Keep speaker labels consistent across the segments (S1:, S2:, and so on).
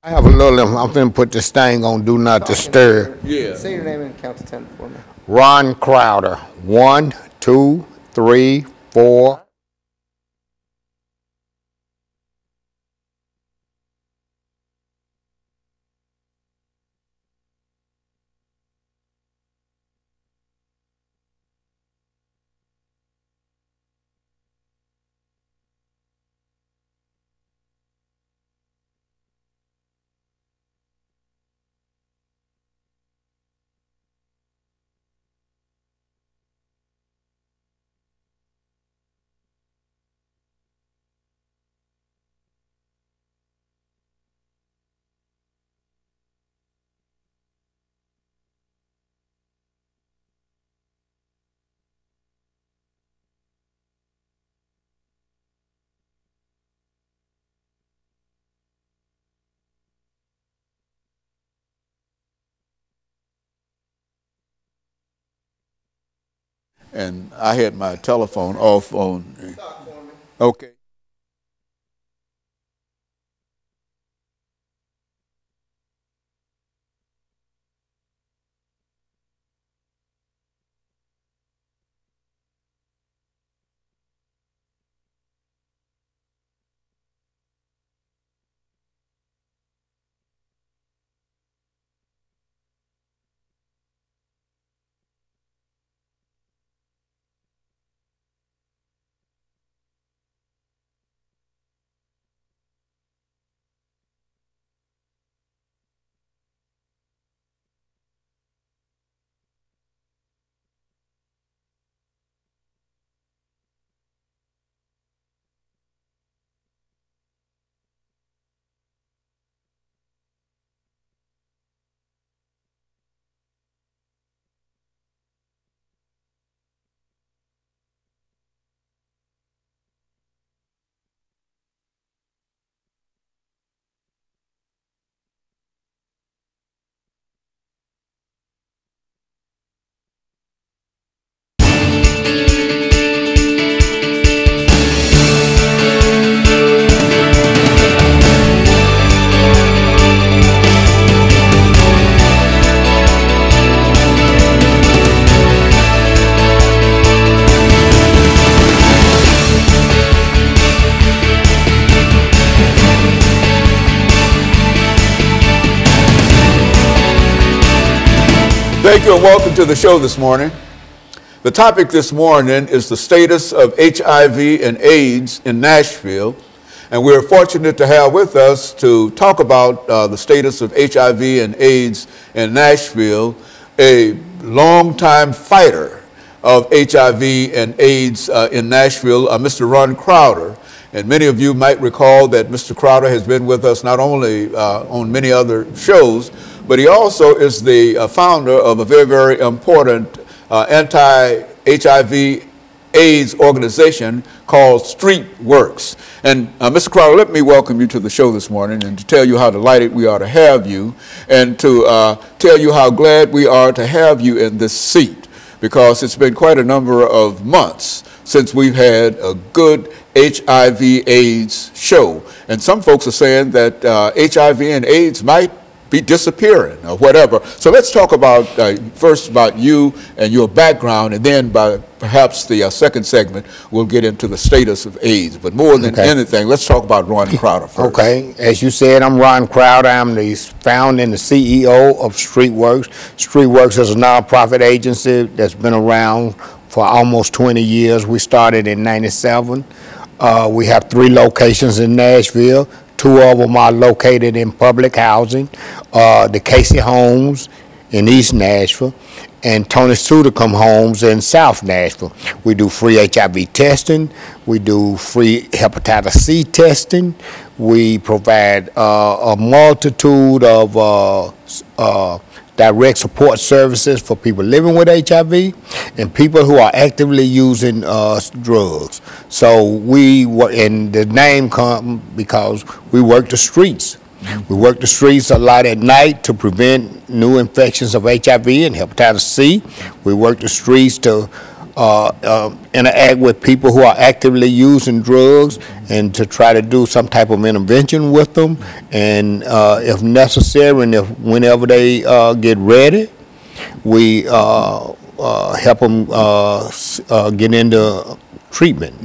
S1: I have a little, I'm finna put this thing on Do Not Disturb.
S2: Yeah.
S3: Say your name and count to 10 for me.
S1: Ron Crowder. 1, 2, 3, 4.
S2: And I had my telephone off on. Okay. Thank you and welcome to the show this morning. The topic this morning is the status of HIV and AIDS in Nashville. And we're fortunate to have with us to talk about the status of HIV and AIDS in Nashville, a longtime fighter of HIV and AIDS in Nashville, Mr. Ron Crowder. And many of you might recall that Mr. Crowder has been with us not only on many other shows, but he also is the founder of a very, very important anti-HIV AIDS organization called StreetWorks. And Mr. Crowder, let me welcome you to the show this morning and to tell you how delighted we are to have you and to tell you how glad we are to have you in this seat, because it's been quite a number of months since we've had a good HIV AIDS show. And some folks are saying that HIV and AIDS might be disappearing or whatever. So let's talk about first about you and your background, and then by perhaps the second segment we'll get into the status of AIDS. But more than anything, let's talk about Ron Crowder first.
S1: Okay, as you said, I'm Ron Crowder. I'm the founder and the CEO of StreetWorks. StreetWorks is a nonprofit agency that's been around for almost 20 years. We started in '97. We have 3 locations in Nashville. 2 of them are located in public housing, the Casey Homes in East Nashville and Tony Sudicum Homes in South Nashville. We do free HIV testing. We do free hepatitis C testing. We provide a multitude of direct support services for people living with HIV and people who are actively using drugs. So we work, and the name comes because we work the streets. We work the streets a lot at night to prevent new infections of HIV and hepatitis C. We work the streets to interact with people who are actively using drugs and to try to do some type of intervention with them, and if necessary and if whenever they get ready, we help them get into treatment.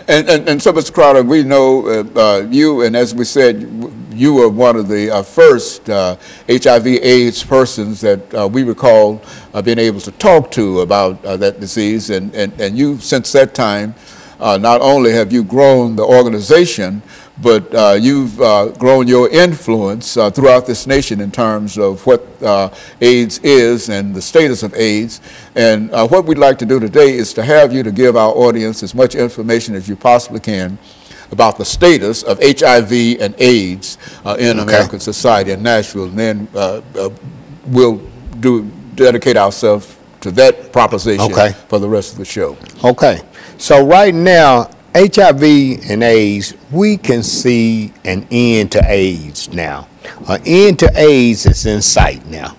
S2: And so, Mr. Crowder, we know you, and as we said, you were one of the first HIV/AIDS persons that we recall being able to talk to about that disease, and you, since that time, not only have you grown the organization, but you've grown your influence throughout this nation in terms of what AIDS is and the status of AIDS. And what we'd like to do today is to have you to give our audience as much information as you possibly can about the status of HIV and AIDS in American society in Nashville. And then we'll dedicate ourselves to that proposition for the rest of the show.
S1: Okay. So right now, HIV and AIDS, we can see an end to AIDS now. An end to AIDS is in sight now.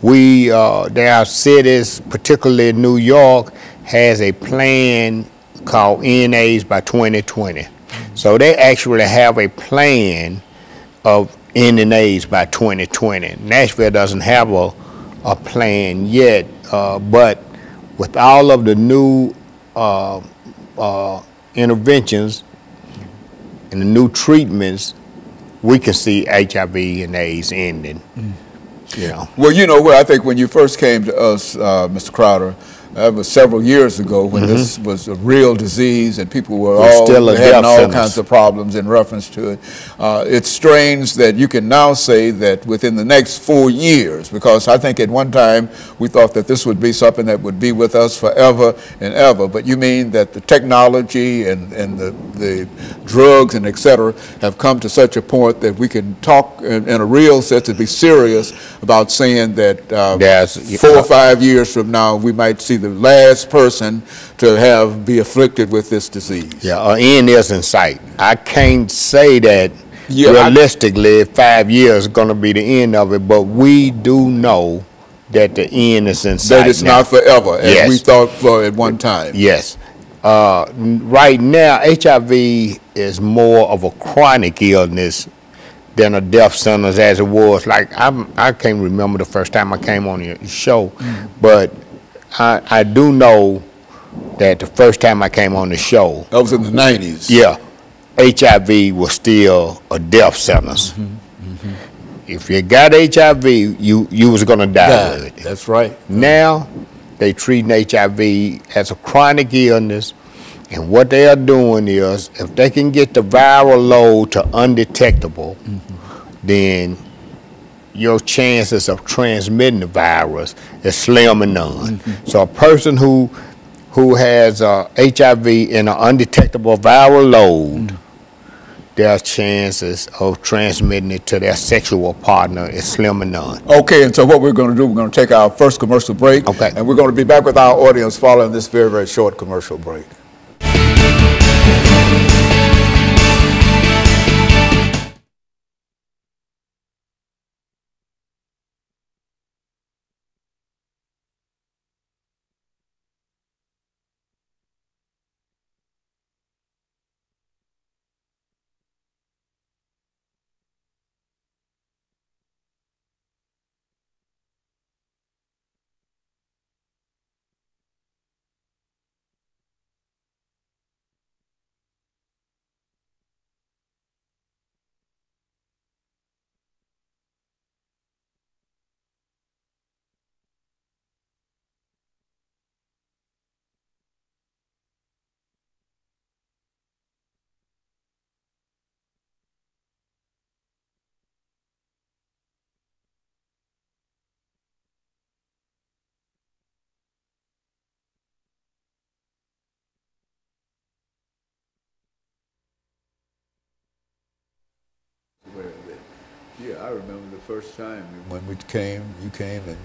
S1: There are cities, particularly New York, has a plan called End AIDS by 2020. So they actually have a plan of ending AIDS by 2020. Nashville doesn't have a plan yet, but with all of the new interventions and the new treatments, we can see HIV and AIDS ending. You know.
S2: Well, you know what, I think when you first came to us, Mr. Crowder, that was several years ago when this was a real disease and people were having all kinds of problems in reference to it. It's strange that you can now say that within the next 4 years, because I think at one time we thought that this would be something that would be with us forever and ever, but you mean that the technology and the drugs and et cetera have come to such a point that we can talk in a real sense and be serious about saying that 4 or 5 years from now we might see the last person to be afflicted with this disease.
S1: Yeah, end is in sight. I can't say that realistically 5 years is going to be the end of it, but we do know that the end is in sight.
S2: That it's not forever, as we thought for at one time.
S1: Yes. Right now, HIV is more of a chronic illness than a death sentence as it was. Like, I can't remember the first time I came on your show, but I do know that the first time I came on the show,
S2: that was in the 90s.
S1: Yeah, HIV was still a death sentence. If you got HIV, you was gonna die with it.
S2: That's right.
S1: Now they treating HIV as a chronic illness, and what they are doing is, if they can get the viral load to undetectable, then your chances of transmitting the virus is slim and none. So a person who has HIV in an undetectable viral load, their chances of transmitting it to their sexual partner is slim and none.
S2: Okay, and so what we're going to do, we're going to take our first commercial break, and we're going to be back with our audience following this very, very short commercial break. Yeah, I remember the first time when you came, and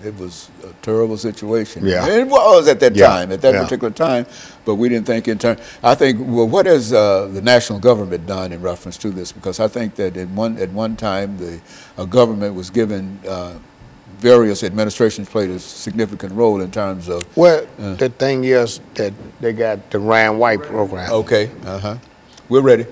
S2: it was a terrible situation.
S1: Yeah.
S2: It was at that time, at that particular time, but we didn't think in terms. I think, well, what has the national government done in reference to this? Because I think that at one time the government was given various administrations played a significant role in terms of.
S1: Well, the thing is that they got the Ryan White program.
S2: Okay. We're ready.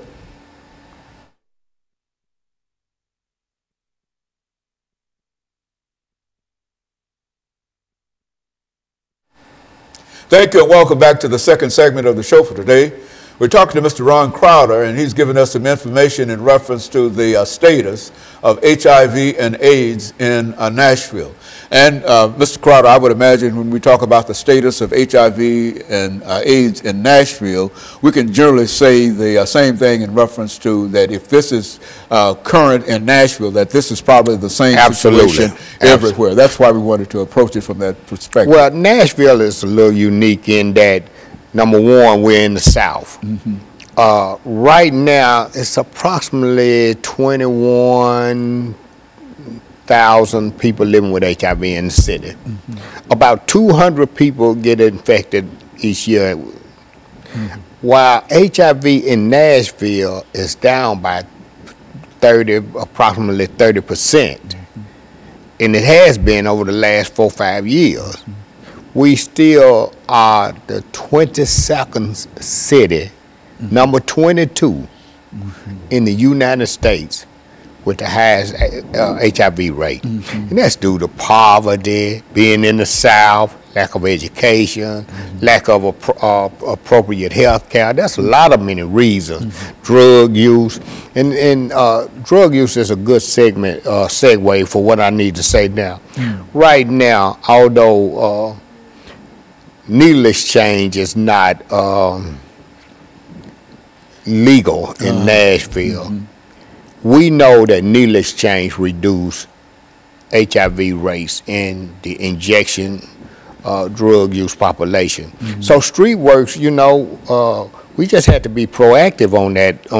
S2: Thank you and welcome back to the second segment of the show for today. We're talking to Mr. Ron Crowder, and he's given us some information in reference to the status of HIV and AIDS in Nashville. And Mr. Crowder, I would imagine when we talk about the status of HIV and AIDS in Nashville, we can generally say the same thing in reference to that if this is current in Nashville, that this is probably the same situation everywhere. That's why we wanted to approach it from that perspective.
S1: Well, Nashville is a little unique in that, number one, we're in the South. Right now, it's approximately 21,000 people living with HIV in the city. About 200 people get infected each year. While HIV in Nashville is down by approximately 30%, and it has been over the last 4 or 5 years, we still are the 22nd city, number 22 in the United States with the highest HIV rate. And that's due to poverty, being in the South, lack of education, lack of appropriate health care. That's a lot of many reasons. Drug use. And drug use is a good segue for what I need to say now. Right now, although needle exchange is not legal in Nashville, we know that needle exchange reduce HIV rates in the injection drug use population. So StreetWorks, you know, we just had to be proactive on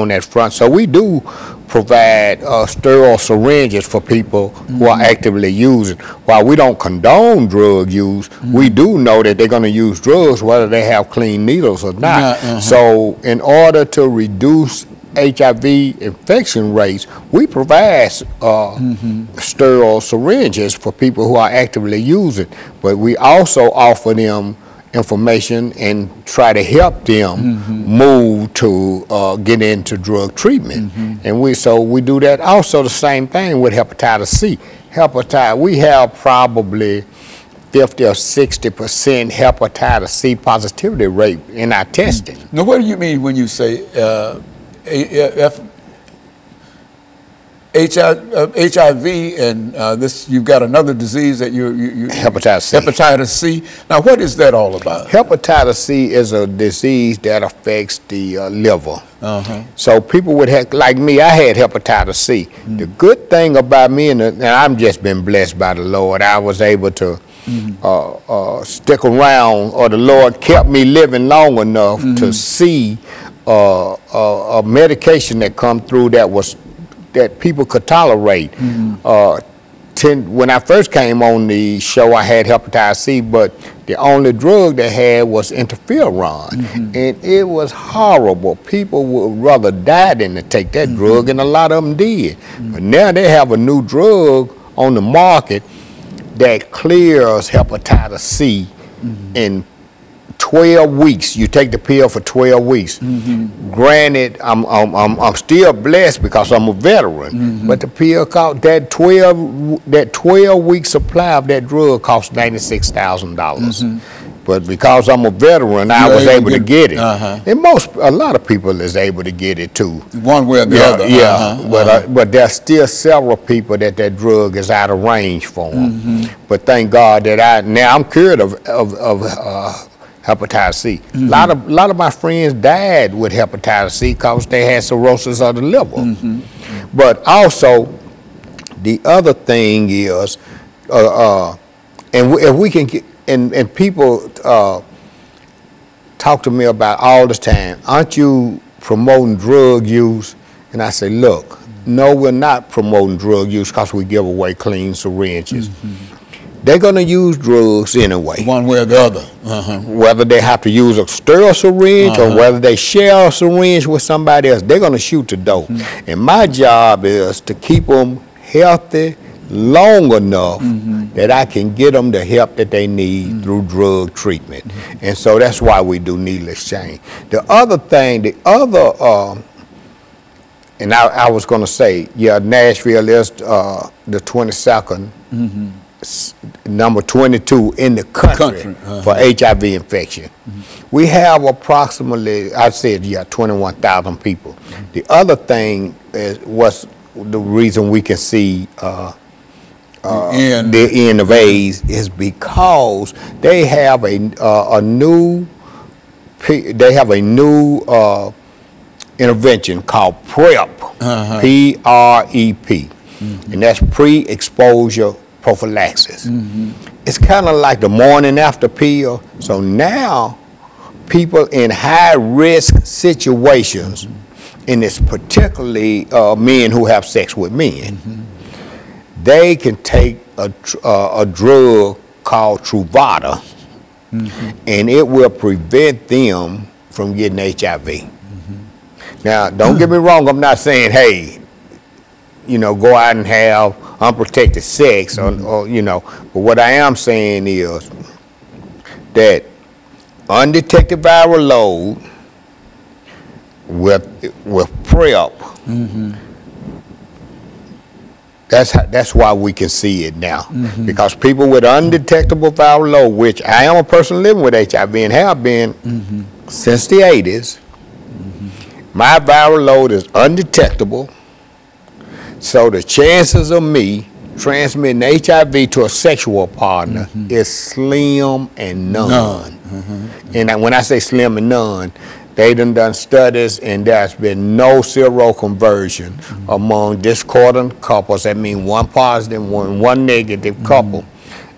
S1: that front. So we do provide sterile syringes for people who are actively using. While we don't condone drug use, we do know that they're going to use drugs whether they have clean needles or not. So in order to reduce HIV infection rates, we provide sterile syringes for people who are actively using, but we also offer them information and try to help them move to get into drug treatment. And we do that. Also the same thing with hepatitis C. We have probably 50 or 60% hepatitis C positivity rate in our testing.
S2: Now, what do you mean when you say HIV and this? You've got another disease that you
S1: hepatitis C.
S2: Hepatitis C. Now, what is that all about?
S1: Hepatitis C is a disease that affects the liver. So people would have, like me, I had hepatitis C. The good thing about me, and I've just been blessed by the Lord, I was able to stick around, or the Lord kept me living long enough to see a medication that come through that people could tolerate. When I first came on the show, I had hepatitis C, but the only drug they had was interferon, and it was horrible. People would rather die than to take that drug, and a lot of them did. But now they have a new drug on the market that clears hepatitis C in 12 weeks. You take the pill for 12 weeks. Granted, I'm still blessed because I'm a veteran, but the pill cost, that 12-week supply of that drug cost $96,000. But because I'm a veteran, I was able to get it. And a lot of people is able to get it too.
S2: One way or the other.
S1: But there's still several people that drug is out of range for them. But thank God that I'm cured of hepatitis C. A lot of my friends died with hepatitis C because they had cirrhosis of the liver. But also, the other thing is, if we can get, and people talk to me about all the time, aren't you promoting drug use? And I say, look, no, we're not promoting drug use because we give away clean syringes. They're going to use drugs anyway.
S2: One way or the other.
S1: Whether they have to use a sterile syringe or whether they share a syringe with somebody else, they're going to shoot the dope. And my job is to keep them healthy, long enough that I can get them the help that they need through drug treatment. And so that's why we do needle exchange. The other thing, and I was going to say, yeah, Nashville is the 22nd, number 22 in the country, for HIV infection. We have approximately, I said, 21,000 people. The other thing is what's the reason we can see the end of AIDS is because they have a new intervention called PrEP, P-R-E-P, and that's pre-exposure prophylaxis. It's kind of like the morning after pill. So now people in high risk situations, and it's particularly men who have sex with men, they can take a drug called Truvada, and it will prevent them from getting HIV. Now, don't get me wrong, I'm not saying, hey, go out and have unprotected sex, or but what I am saying is that undetected viral load with PrEP, that's why we can see it now. Because people with undetectable viral load, which I am a person living with HIV and have been since the 80s, my viral load is undetectable, so the chances of me transmitting HIV to a sexual partner is slim and none. And when I say slim and none, they done studies, and there's been no seroconversion among discordant couples. That means one positive, one negative couple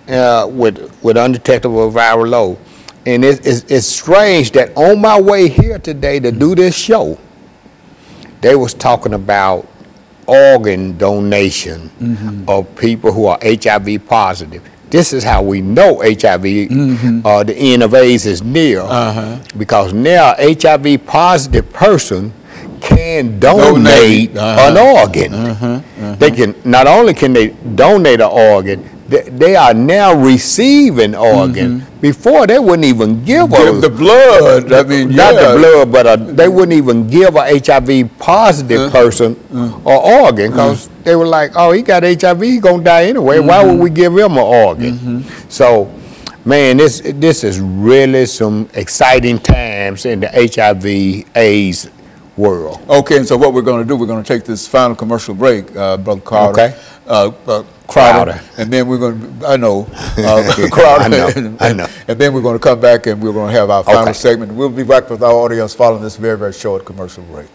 S1: with undetectable viral load. And it's strange that on my way here today to do this show, they was talking about organ donation of people who are HIV positive. This is how we know HIV, the end of AIDS is near, because now HIV positive person can donate an organ. They can, not only can they donate an organ, they are now receiving organ. Before they wouldn't even give
S2: the blood. I mean,
S1: not the blood, but they wouldn't even give a HIV positive person an organ, because they were like, oh, he got HIV, he's gonna die anyway. Why would we give him an organ? So, man, this is really some exciting times in the HIV/AIDS world.
S2: Okay, and so what we're going to do, we're going to take this final commercial break, Brother Carter.
S1: Okay.
S2: Crowder, and then we're going to, Crowder,
S1: I know.
S2: And then we're going to come back and we're going to have our final segment. We'll be back with our audience following this very, very short commercial break.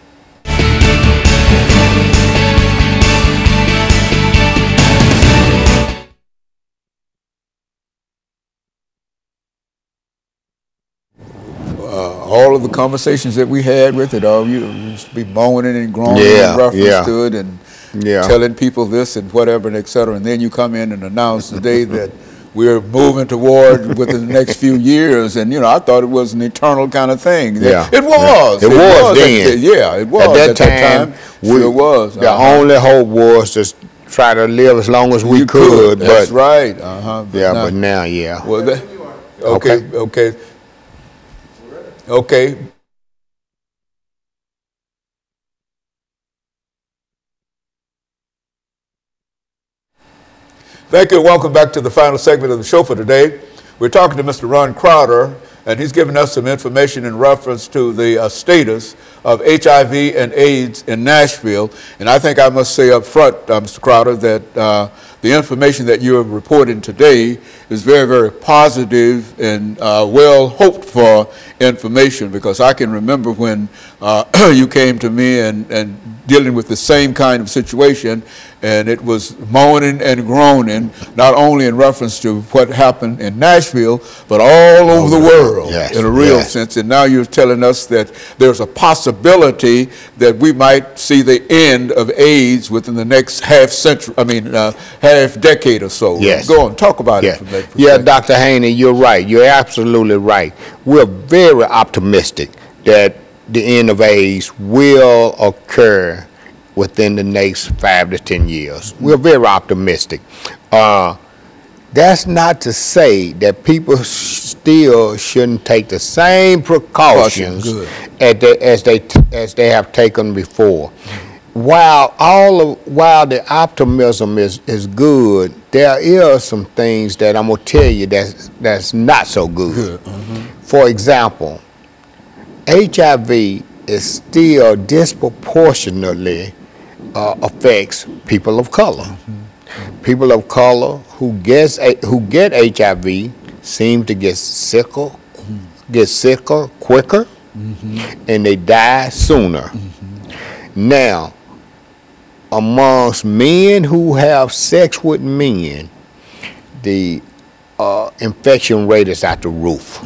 S2: All of the conversations that we had with it, you used to be moaning and groaning in reference to it, and telling people this and whatever, and et cetera. And then you come in and announce today that we're moving toward within the next few years. And, I thought it was an eternal kind of thing.
S1: Yeah.
S2: It was.
S1: It was then.
S2: It was.
S1: At that time,
S2: sure it was.
S1: The only hope was to try to live as long as we could.
S2: That's right.
S1: But now,
S2: Well, Okay. Thank you and welcome back to the final segment of the show for today. We're talking to Mr. Ron Crowder, and he's given us some information in reference to the status of HIV and AIDS in Nashville. And I think I must say up front, Mr. Crowder, that the information that you are reporting today is very, very positive and well hoped for information, because I can remember when you came to me and dealing with the same kind of situation, and it was moaning and groaning, not only in reference to what happened in Nashville, but all over the world in a real sense. And now you're telling us that there's a possibility that we might see the end of AIDS within the next half decade or so.
S1: Yes.
S2: Go on, talk about it.
S1: Yeah, Dr. Haney, you're right. You're absolutely right. We're very optimistic that the end of AIDS will occur within the next 5 to 10 years. We're very optimistic. That's not to say that people still shouldn't take the same precautions as they have taken before. While the optimism is good, there is some things that I'm gonna tell you that's not so good. For example, HIV is still disproportionately affects people of color. People of color who get HIV seem to get sicker quicker, and they die sooner. Now, amongst men who have sex with men, the infection rate is at the roof.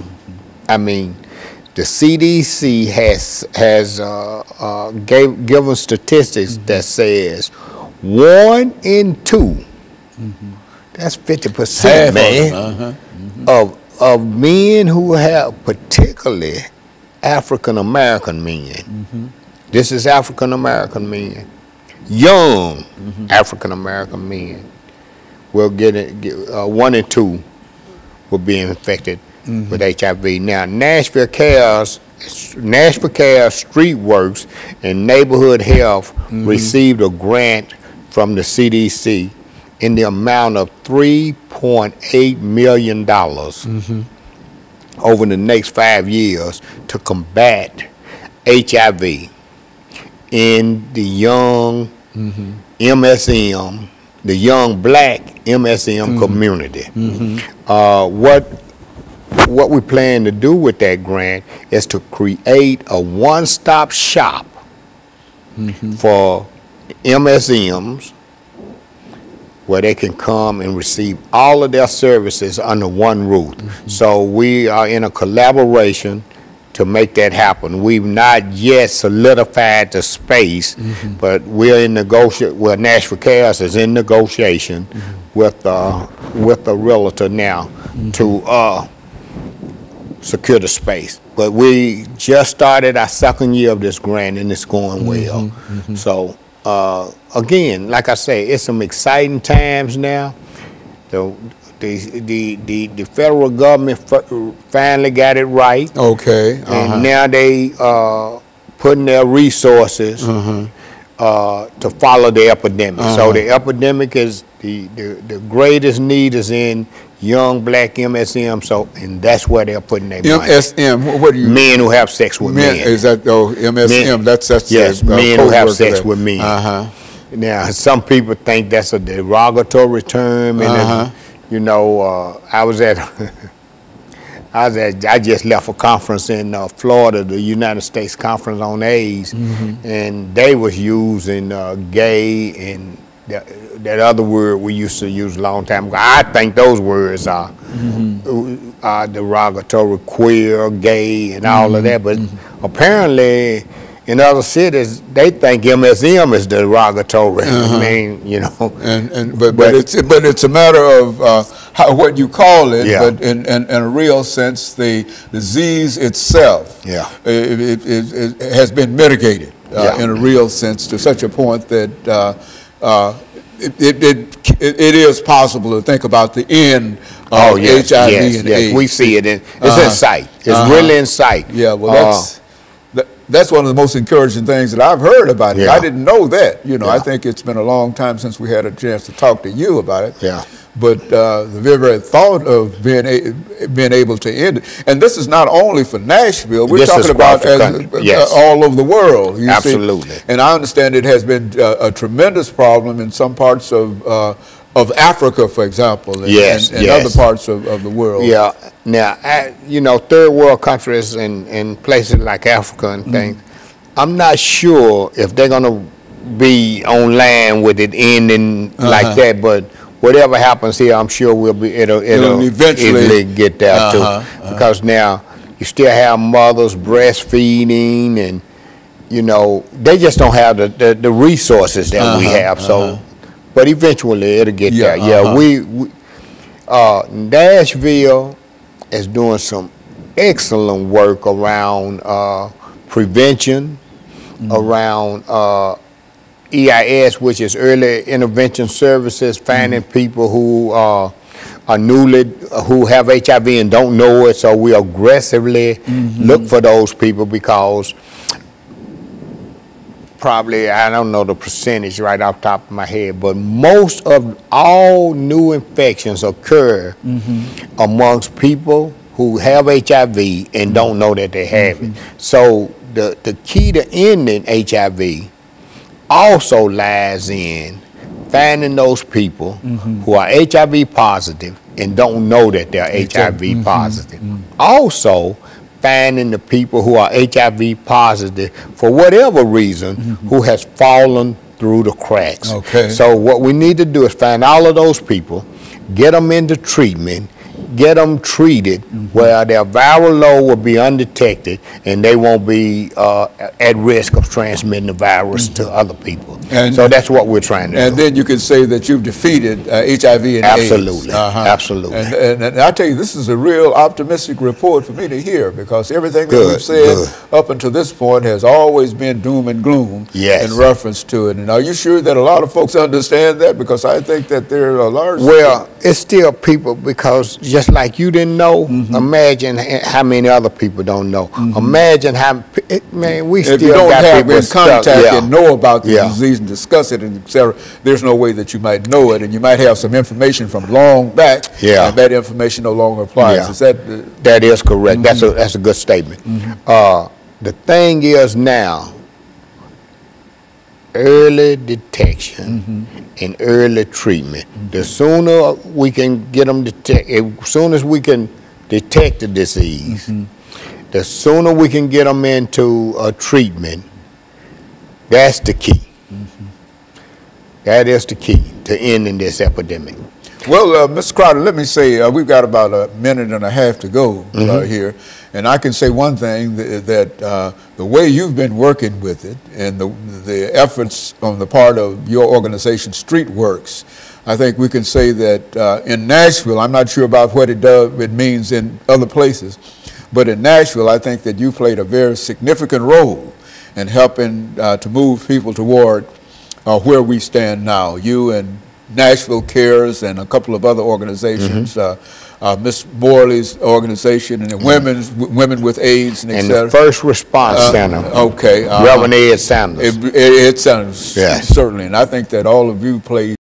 S1: I mean, the CDC has given statistics that says 1 in 2, that's 50%, man, of men who have, particularly African American men. This is African American men, young African American men will get 1 in 2 will be infected with HIV. Now, Nashville Cares, Street Works, and Neighborhood Health received a grant from the CDC in the amount of $3.8 million over the next 5 years to combat HIV in the young MSM, the young black MSM community. What we plan to do with that grant is to create a one-stop shop for MSMs where they can come and receive all of their services under one roof. So we are in a collaboration to make that happen. We've not yet solidified the space, but we're in negotiation. Well, Nashville Cares is in negotiation with a realtor now to secure the space. But we just started our 2nd year of this grant, and it's going well. So again, like I say, it's some exciting times now. The federal government finally got it right. Okay. And now they putting their resources to follow the epidemic. So the epidemic is the greatest need is in young black MSM. So, and that's where they're putting their money.
S2: MSM. What do you?
S1: Men who have sex with men.
S2: Is that MSM? That's
S1: yes. Men who have sex with men. Now, some people think that's a derogatory term, and you know, I just left a conference in Florida, the United States Conference on AIDS, and they was using gay and that other word we used to use a long time ago. I think those words are derogatory, queer, gay, and all of that. But apparently, in other cities, they think MSM is derogatory. I mean, you know.
S2: But it's a matter of what you call it. But in a real sense, the disease itself, it has been mitigated in a real sense to such a point that it is possible to think about the end of HIV and AIDS.
S1: We see it. It's in sight. It's really in sight.
S2: Yeah, well, that's one of the most encouraging things that I've heard about it. I didn't know that. You know, I think it's been a long time since we had a chance to talk to you about it. But the very thought of being able to end it, and this is not only for Nashville, we're talking about all over the world.
S1: Absolutely.
S2: See? And I understand it has been a tremendous problem in some parts of Africa, for example, and other parts of the world.
S1: Yeah. Now, you know, third world countries and places like Africa and things, I'm not sure if they're going to be on land with it ending like that, but whatever happens here, I'm sure it'll eventually get there too. Because now you still have mothers breastfeeding, and you know they just don't have the resources that we have. So, but eventually it'll get there. Nashville is doing some excellent work around prevention, around EIS, which is Early Intervention Services, finding people who are who have HIV and don't know it. So we aggressively look for those people, because probably, I don't know the percentage right off the top of my head, but most of all new infections occur amongst people who have HIV and don't know that they have it. So the key to ending HIV also lies in finding those people who are HIV positive and don't know that they're HIV positive. Also, finding the people who are HIV positive for whatever reason who has fallen through the cracks.
S2: Okay.
S1: So what we need to do is find all of those people, get them into treatment, get them treated where their viral load will be undetected and they won't be at risk of transmitting the virus to other people. And so that's what we're trying to do.
S2: And then you can say that you've defeated HIV and
S1: absolutely,
S2: AIDS.
S1: Absolutely.
S2: And I tell you, this is a real optimistic report for me to hear, because everything that we've said up until this point has always been doom and gloom in reference to it. And are you sure that a lot of folks understand that? Because I think that there are a large...
S1: Well, it's still people, because just like you didn't know, imagine how many other people don't know. Imagine how, man, we still got people stuck. If you don't have in contact
S2: and know about the disease and discuss it, and et cetera, there's no way that you might know it, and you might have some information from long back, and that information no longer applies. Is that...
S1: That is correct. That's a good statement. The thing is now, early detection and early treatment. The sooner we can get them detected, as soon as we can detect the disease, the sooner we can get them into a treatment. That's the key. That is the key to ending this epidemic.
S2: Well, Mr. Crowder, let me say, we've got about a minute and a half to go here. And I can say one thing, that the way you've been working with it and the efforts on the part of your organization, StreetWorks, I think we can say that in Nashville, I'm not sure about what it means in other places, but in Nashville, I think that you played a very significant role in helping to move people toward where we stand now. You and Nashville Cares and a couple of other organizations, Miss Morley's organization, and the Women with AIDS and et cetera.
S1: And the First Response Center.
S2: Okay.
S1: Reverend Ed Sanders.
S2: Ed Sanders, certainly. And I think that all of you played